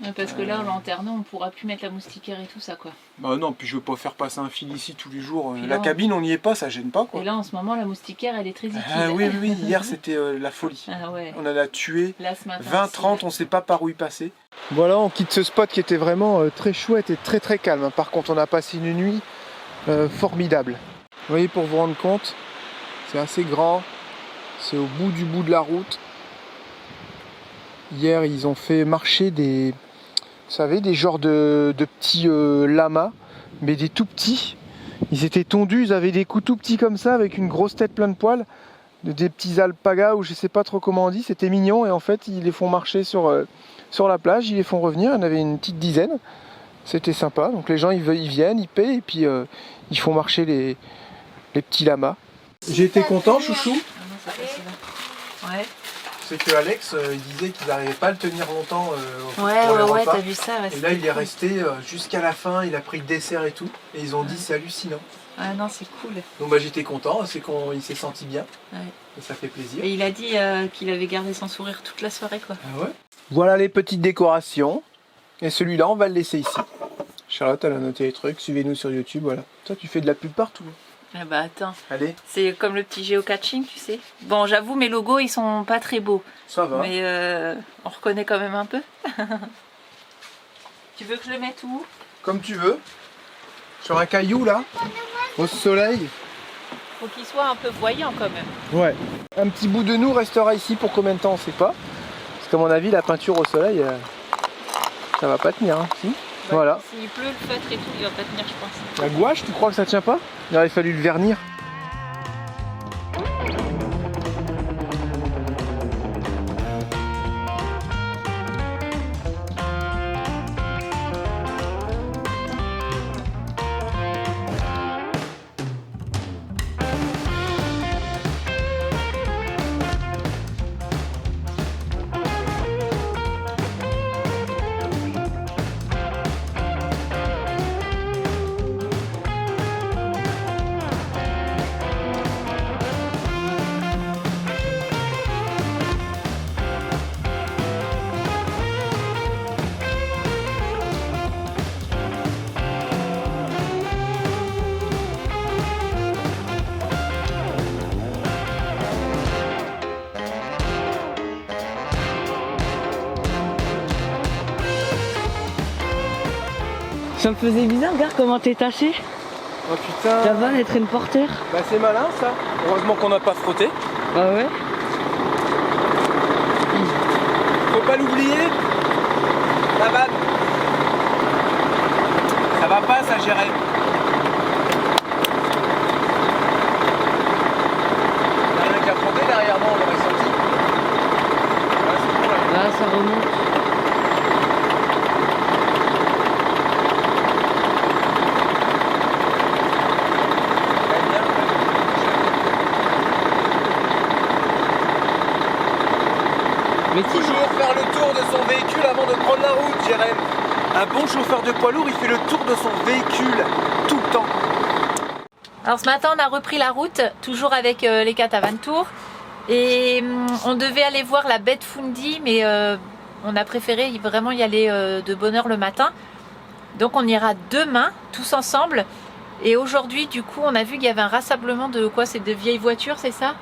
Ouais, parce que là, en lanterne, on pourra plus mettre la moustiquaire et tout ça, quoi. Bah non, puis je veux pas faire passer un fil ici tous les jours. Puis La là, cabine on n'y est pas, ça gêne pas quoi. Et là, en ce moment, la moustiquaire, elle est très utile. Ah oui, hier c'était la folie. Ah ouais. On en a tué Là, ce matin. 20-30, on sait pas par où y passer. Voilà, on quitte ce spot qui était vraiment très chouette et très très calme. Par contre, on a passé une nuit formidable. Vous voyez, pour vous rendre compte, c'est assez grand. C'est au bout de la route. Hier, ils ont fait marcher des, vous savez, des genres de petits lamas, mais des tout petits. Ils étaient tondus, ils avaient des coups tout petits comme ça, avec une grosse tête pleine de poils, des petits alpagas ou je sais pas trop comment on dit. C'était mignon et en fait, ils les font marcher sur la plage, ils les font revenir. Il y en avait une petite dizaine. C'était sympa. Donc les gens, ils viennent, ils payent et puis ils font marcher les petits lamas. J'ai été content, chouchou. Ouais. C'est que Alex, il disait qu'ils n'arrivaient pas à le tenir longtemps pour Ouais, les repas. t'as vu ça. Ouais, Et là, il est resté jusqu'à la fin, il a pris le dessert et tout. Et ils ont dit c'est hallucinant. ah non, c'est cool. Donc bah, j'étais content, c'est qu'il s'est senti bien. Ouais. Et ça fait plaisir. Et il a dit qu'il avait gardé son sourire toute la soirée, quoi. Ah ouais. Voilà les petites décorations. Et celui-là, on va le laisser ici. Charlotte, elle a noté les trucs. Suivez-nous sur YouTube, voilà. Toi, tu fais de la pub partout. Ah bah attends, Allez, c'est comme le petit géocaching, tu sais. Bon, j'avoue, mes logos, ils sont pas très beaux. ça va. Mais on reconnaît quand même un peu. Tu veux que je le mette où? Comme tu veux. Sur un caillou, là. Au soleil. Faut qu'il soit un peu voyant quand même. Ouais. Un petit bout de nous restera ici pour combien de temps, on sait pas. Parce qu'à mon avis, la peinture au soleil, ça va pas tenir. Hein. Si. Voilà. S'il pleut, le feutre et tout, il va pas tenir, je pense. La gouache, tu crois que ça tient pas? Il aurait fallu le vernir. Ça me faisait bizarre, regarde comment t'es taché. Oh putain. Ça va être une porteur. Bah c'est malin ça. Heureusement qu'on n'a pas frotté. Ah ouais. Faut pas l'oublier. La vanne. Ça va pas ça gérer. Il n'y a rien qu'à frotter derrière moi, on l'aurait senti. Là, c'est bon, là. Là ça remonte. Mais si, Toujours faire le tour de son véhicule avant de prendre la route, Jérém. Un bon chauffeur de poids lourd, il fait le tour de son véhicule tout le temps. Alors ce matin, on a repris la route, toujours avec les Catavantours. Et on devait aller voir la baie de Fundy, mais on a préféré vraiment y aller de bonne heure le matin. Donc on ira demain, tous ensemble. Et aujourd'hui, du coup, on a vu qu'il y avait un rassemblement de quoi? C'est de vieilles voitures, c'est ça?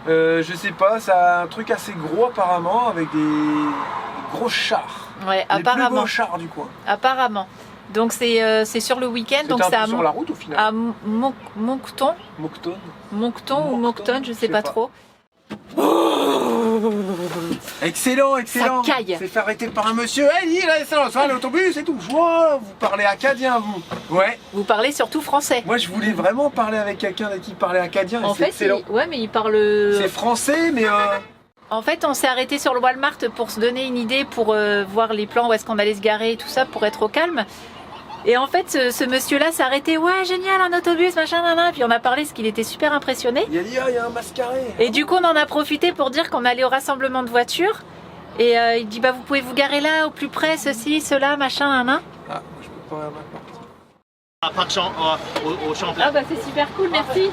Je sais pas, ça a un truc assez gros apparemment, avec des gros chars. Ouais, Les apparemment. plus beaux chars du coin. Apparemment. Donc c'est sur le week-end. Donc C'était c'est un à, peu sur la route au final. à Moncton. Moncton. Moncton ou Moncton, je sais pas trop. Excellent, excellent. Ça caille. C'est fait arrêter par un monsieur. Hey, il est sur l'autobus et tout. Wow, vous parlez acadien, vous. Ouais. Vous parlez surtout français. Moi, je voulais vraiment parler avec quelqu'un qui parlait acadien. En et c'est fait, excellent. ouais, mais il parle. C'est français, mais En fait, on s'est arrêté sur le Walmart pour se donner une idée, pour voir les plans, où est-ce qu'on allait se garer et tout ça, pour être au calme. Et en fait, ce monsieur-là s'est arrêté, ouais, génial, un autobus, machin, nan. Puis on a parlé, parce qu'il était super impressionné. il a dit, ah, il y a un mascaré. Et du coup, on en a profité pour dire qu'on allait au rassemblement de voitures. Et il dit, bah, vous pouvez vous garer là, au plus près, ceci, cela, machin, nan. Ah, moi, je peux pas partir. Au champ. Ah bah c'est super cool, merci.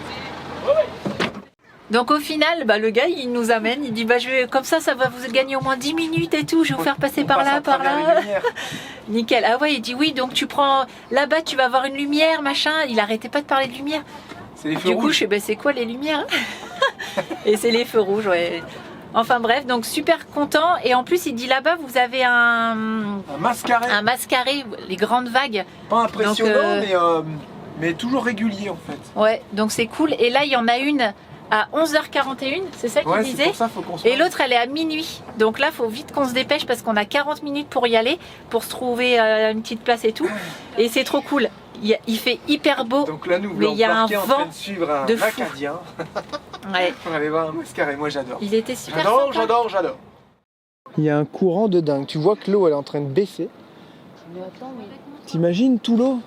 Donc au final, bah, le gars il nous amène, il dit bah comme ça va vous gagner au moins 10 minutes et tout, je vais vous faire passer par là, par là. Nickel. Ah ouais, il dit oui, donc tu prends là-bas, tu vas avoir une lumière, machin. Il arrêtait pas de parler de lumière. C'est les feux Du coup, rouges. je sais bah, c'est quoi les lumières? Et c'est les feux rouges, ouais. Enfin bref, donc super content. Et en plus, il dit là-bas, vous avez un mascaré. Un mascaré, les grandes vagues. Pas impressionnant, Donc, mais toujours régulier en fait. Ouais, donc c'est cool. Et là, il y en a une à 11h41, c'est ça qu'il Ouais, disait. c'est pour ça, faut qu'on se Et l'autre, elle est à minuit. Donc là, faut vite qu'on se dépêche parce qu'on a 40 minutes pour y aller, pour se trouver une petite place et tout. Et c'est trop cool. Il fait hyper beau. Donc là, nous Mais voulons il y a un embarquer en train vent de suivre un de fou. Acadien. Ouais. On allait voir un mascaret, moi j'adore. Il était super sympa. J'adore. Il y a un courant de dingue. Tu vois que l'eau elle est en train de baisser. T'imagines tout l'eau?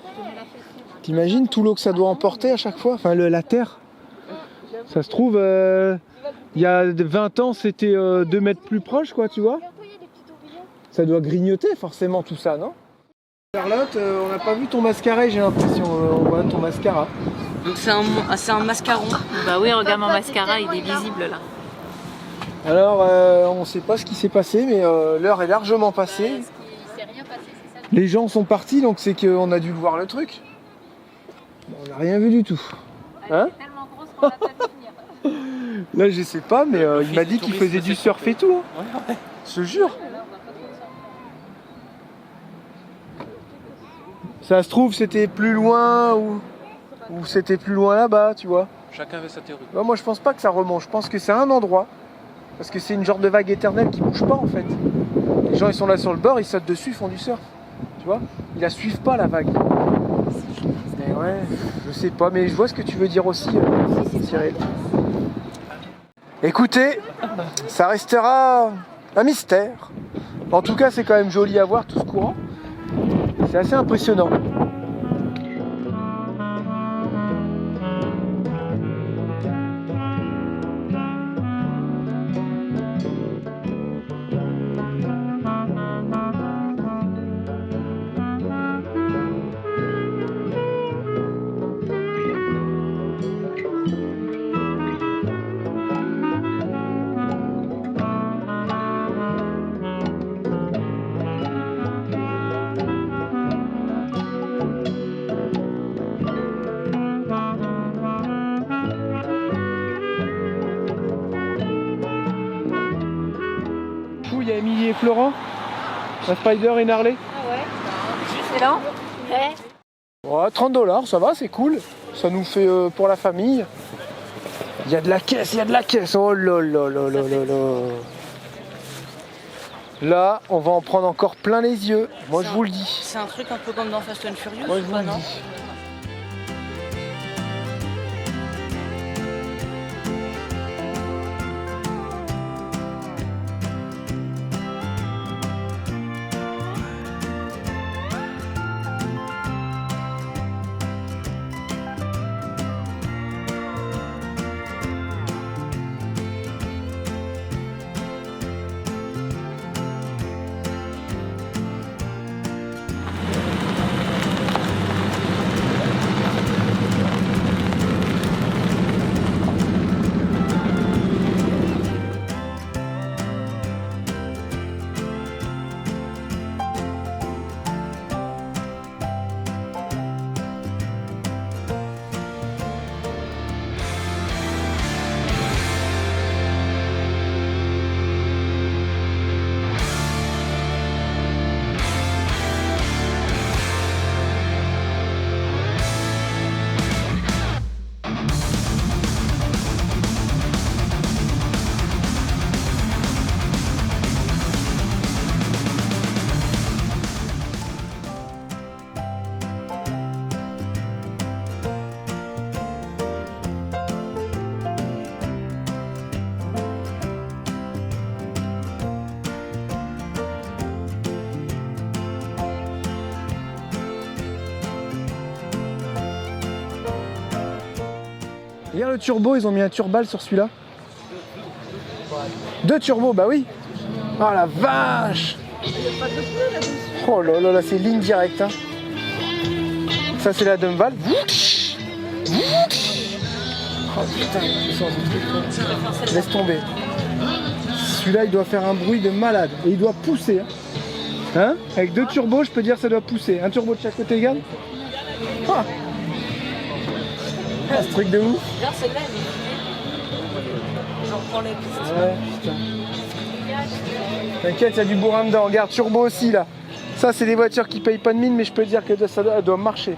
T'imagines tout l'eau que ça doit emporter à chaque fois? Enfin la terre. Ça se trouve, il y a 20 ans c'était 2 mètres plus proche quoi, tu vois? Ça doit grignoter forcément tout ça, non? Charlotte, on n'a pas vu ton mascaret, j'ai l'impression. On voit ton mascara. Donc c'est un mascaron. Bah oui, regarde mon mascara, il est visible là. Alors, on ne sait pas ce qui s'est passé, mais l'heure est largement passée. Les gens sont partis, donc c'est qu'on a dû voir le truc. On n'a rien vu du tout. Hein? Là, je sais pas, mais il m'a dit qu'il faisait du surf et tout. Hein. Je te jure. Ça se trouve, c'était plus loin ou c'était plus loin là-bas, tu vois. Chacun avait sa théorie. Bah, moi, je pense pas que ça remonte. Je pense que c'est un endroit. Parce que c'est une genre de vague éternelle qui bouge pas en fait. Les gens ils sont là sur le bord, ils sautent dessus, ils font du surf. Tu vois? Ils la suivent pas la vague. Mais ouais, je sais pas, mais je vois ce que tu veux dire aussi, Cyril. Écoutez, ça restera un mystère. En tout cas, c'est quand même joli à voir tout ce courant. C'est assez impressionnant. Il y a Émilie et Florent, un Spider et une Harley. Ah ouais. Excellent. Ouais. Ouais, 30$, ça va, c'est cool. Ça nous fait pour la famille. Il y a de la caisse, Oh là là là là là là. Là, on va en prendre encore plein les yeux. Moi, je vous le dis. C'est un truc un peu comme dans Fast and Furious. Moi, je vous le non? dis. Regarde le turbo, ils ont mis un turbal sur celui-là. 2 turbos, bah oui. Oh la vache. Oh là là, là c'est ligne directe. Hein. Ça c'est la Dumval. Oh putain, je sens ce truc. Laisse tomber. Celui-là il doit faire un bruit de malade. Et il doit pousser. Hein, avec 2 turbos, je peux dire que ça doit pousser. Un turbo de chaque côté égal. Ah. Ah, ce truc de ouf. Genre celle-là, j'en prends les pistes. Ouais, putain. T'inquiète, il y a du bourrin dedans. Regarde, turbo aussi là. Ça, c'est des voitures qui payent pas de mine, mais je peux dire que ça doit marcher.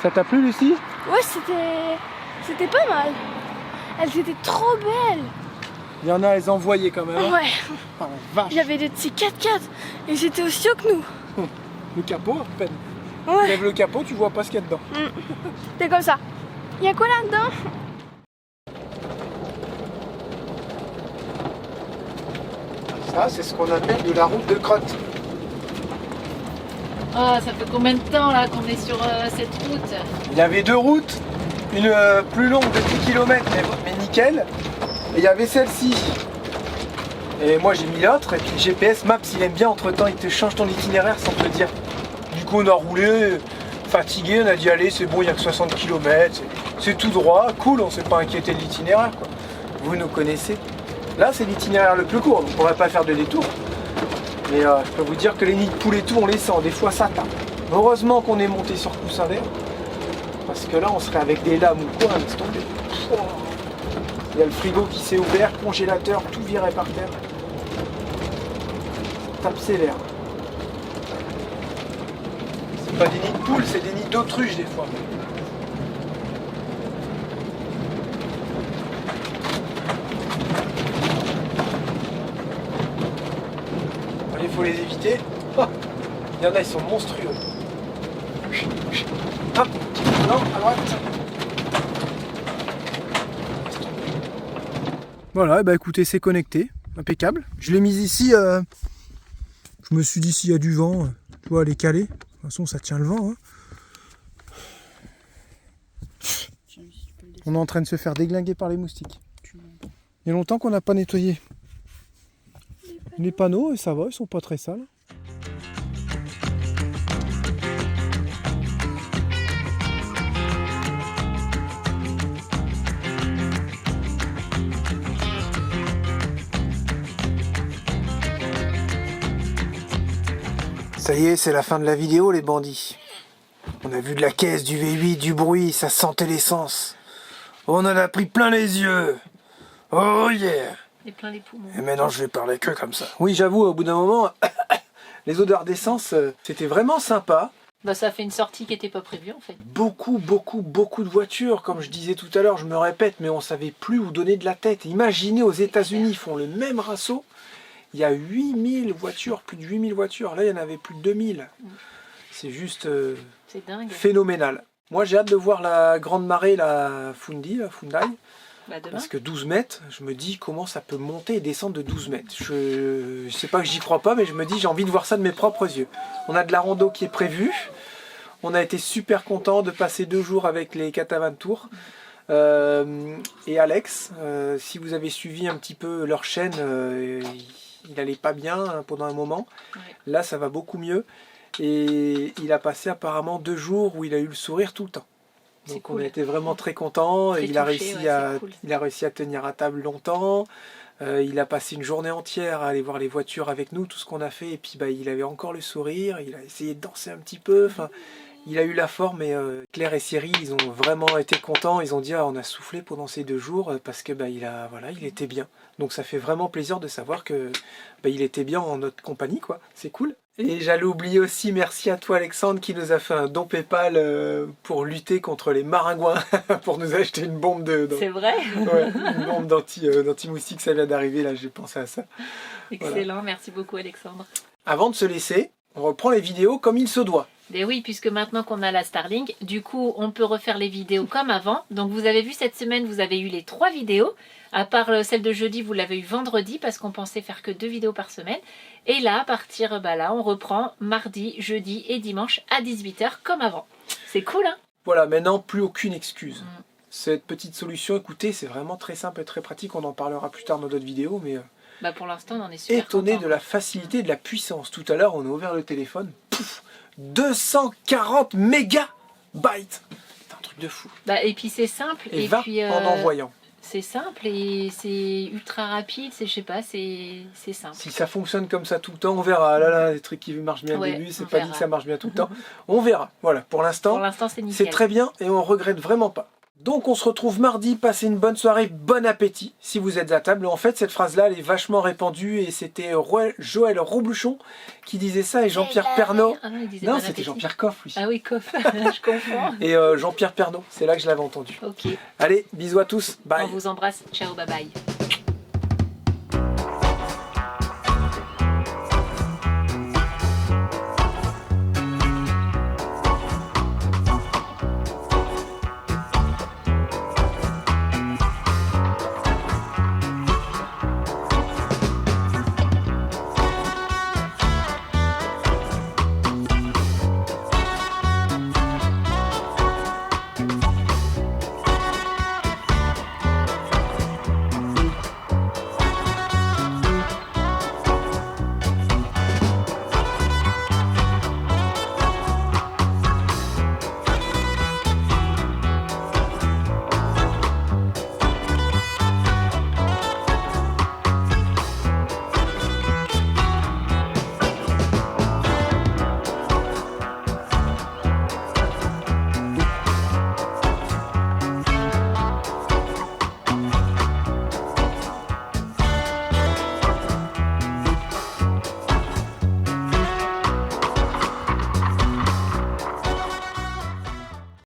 Ça t'a plu, Lucie? Ouais, c'était pas mal. Elles étaient trop belles. Il y en a, elles envoyaient quand même. Hein. Ouais, Oh, la vache. il y avait des petits 4x4 et ils étaient aussi hauts que nous. Le capot, à peine. Tu Ouais, lèves le capot, tu vois pas ce qu'il y a dedans. c'est comme ça. Il y a quoi là-dedans? Ça, c'est ce qu'on appelle de la route de crotte. Oh, ça fait combien de temps là qu'on est sur cette route? Il y avait deux routes, une plus longue de 10 km, mais nickel. Et il y avait celle-ci. Et moi j'ai mis l'autre, et puis le GPS Maps il aime bien, entre temps il te change ton itinéraire sans te le dire. Du coup on a roulé, fatigué, on a dit allez c'est bon, il n'y a que 60 km, c'est tout droit, cool, on s'est pas inquiété de l'itinéraire quoi. Vous nous connaissez. Là c'est l'itinéraire le plus court, donc on ne va pas faire de détour. Mais je peux vous dire que les nids de poules et tout on les sent, des fois ça tape. Heureusement qu'on est monté sur coussin d'air, parce que là on serait avec des lames ou quoi, laisse tomber. Il y a le frigo qui s'est ouvert, congélateur, tout viré par terre. Tape sévère. C'est pas des nids de poules, c'est des nids d'autruche des fois. Il faut les éviter. Oh, il y en a, ils sont monstrueux. Hop, non, à droite. Voilà, bah écoutez, c'est connecté, impeccable. Je l'ai mise ici, je me suis dit s'il y a du vent, tu vois, elle est calée. De toute façon, ça tient le vent. Hein. On est en train de se faire déglinguer par les moustiques. Il y a longtemps qu'on n'a pas nettoyé les panneaux et ça va, ils sont pas très sales. Ça y est, c'est la fin de la vidéo les bandits. On a vu de la caisse, du V8, du bruit, ça sentait l'essence. On en a pris plein les yeux. Oh yeah. Et plein les poumons. Et maintenant je vais parler que comme ça. Oui j'avoue, au bout d'un moment, les odeurs d'essence, c'était vraiment sympa. Bah ça fait une sortie qui n'était pas prévue en fait. Beaucoup de voitures, comme je disais tout à l'heure, je me répète, mais on savait plus où donner de la tête. Imaginez aux États-Unis, ils font le même ratio. Il y a 8000 voitures, plus de 8000 voitures. Là, il y en avait plus de 2000. C'est juste C'est dingue. phénoménal. Moi, j'ai hâte de voir la grande marée, la Fundy, la Funday. Bah demain. Parce que 12 mètres, je me dis comment ça peut monter et descendre de 12 mètres. Je sais pas que j'y crois pas, mais je me dis j'ai envie de voir ça de mes propres yeux. On a de la rando qui est prévue. On a été super content de passer 2 jours avec les Cataventours. Et Alex, si vous avez suivi un petit peu leur chaîne, il n'allait pas bien hein, pendant un moment. Ouais. Là, ça va beaucoup mieux. Et il a passé apparemment 2 jours où il a eu le sourire tout le temps. Donc cool. on a été vraiment très contents. Très Il a touché, réussi ouais, à, c'est cool. il a réussi à tenir à table longtemps. Il a passé une journée entière à aller voir les voitures avec nous, tout ce qu'on a fait. Et puis bah, il avait encore le sourire. Il a essayé de danser un petit peu. Enfin, il a eu la forme. Et Claire et Cyril, ils ont vraiment été contents. Ils ont dit ah, on a soufflé pendant ces 2 jours parce que bah, il était bien. Donc ça fait vraiment plaisir de savoir que bah, il était bien en notre compagnie, quoi. C'est cool. Et j'allais oublier aussi, merci à toi Alexandre qui nous a fait un don PayPal pour lutter contre les maringouins, pour nous acheter une bombe C'est vrai. ouais, une bombe d'anti-moustique, ça vient d'arriver, là j'ai pensé à ça. Excellent, Voilà. merci beaucoup Alexandre. Avant de se laisser, on reprend les vidéos comme il se doit. Et oui, puisque maintenant qu'on a la Starlink, du coup, on peut refaire les vidéos comme avant. Donc, vous avez vu cette semaine, vous avez eu les 3 vidéos. À part celle de jeudi, vous l'avez eu vendredi parce qu'on pensait faire que 2 vidéos par semaine. Et là, à partir, là, on reprend mardi, jeudi et dimanche à 18 h comme avant. C'est cool, hein? Voilà, maintenant plus aucune excuse. Cette petite solution, écoutez, c'est vraiment très simple et très pratique. On en parlera plus tard dans d'autres vidéos, mais Bah, pour l'instant, on en est super étonné contents. de la facilité et de la puissance. Tout à l'heure, on a ouvert le téléphone. Pouf, 240 mégabytes. C'est un truc de fou. Bah, et puis, c'est simple. Et 20 puis, en envoyant. c'est simple et c'est ultra rapide. Je sais pas, c'est simple. Si ça fonctionne comme ça tout le temps, on verra. Là, là, les trucs qui marchent bien au Ouais, début, c'est on pas dit verra. que ça marche bien tout le temps. On verra. Voilà, pour l'instant, Pour l'instant, c'est nickel. c'est très bien et on regrette vraiment pas. Donc on se retrouve mardi, passez une bonne soirée, bon appétit si vous êtes à table. En fait cette phrase-là elle est vachement répandue et c'était Joël Robluchon qui disait ça et Jean-Pierre Pernaut. Ah non, il disait Non bon c'était appétit. Jean-Pierre Coff lui. Ah oui, coff, je confonds. Et Jean-Pierre Pernaut, c'est là que je l'avais entendu. Ok, Allez, bisous à tous, bye. on vous embrasse. Ciao, bye bye.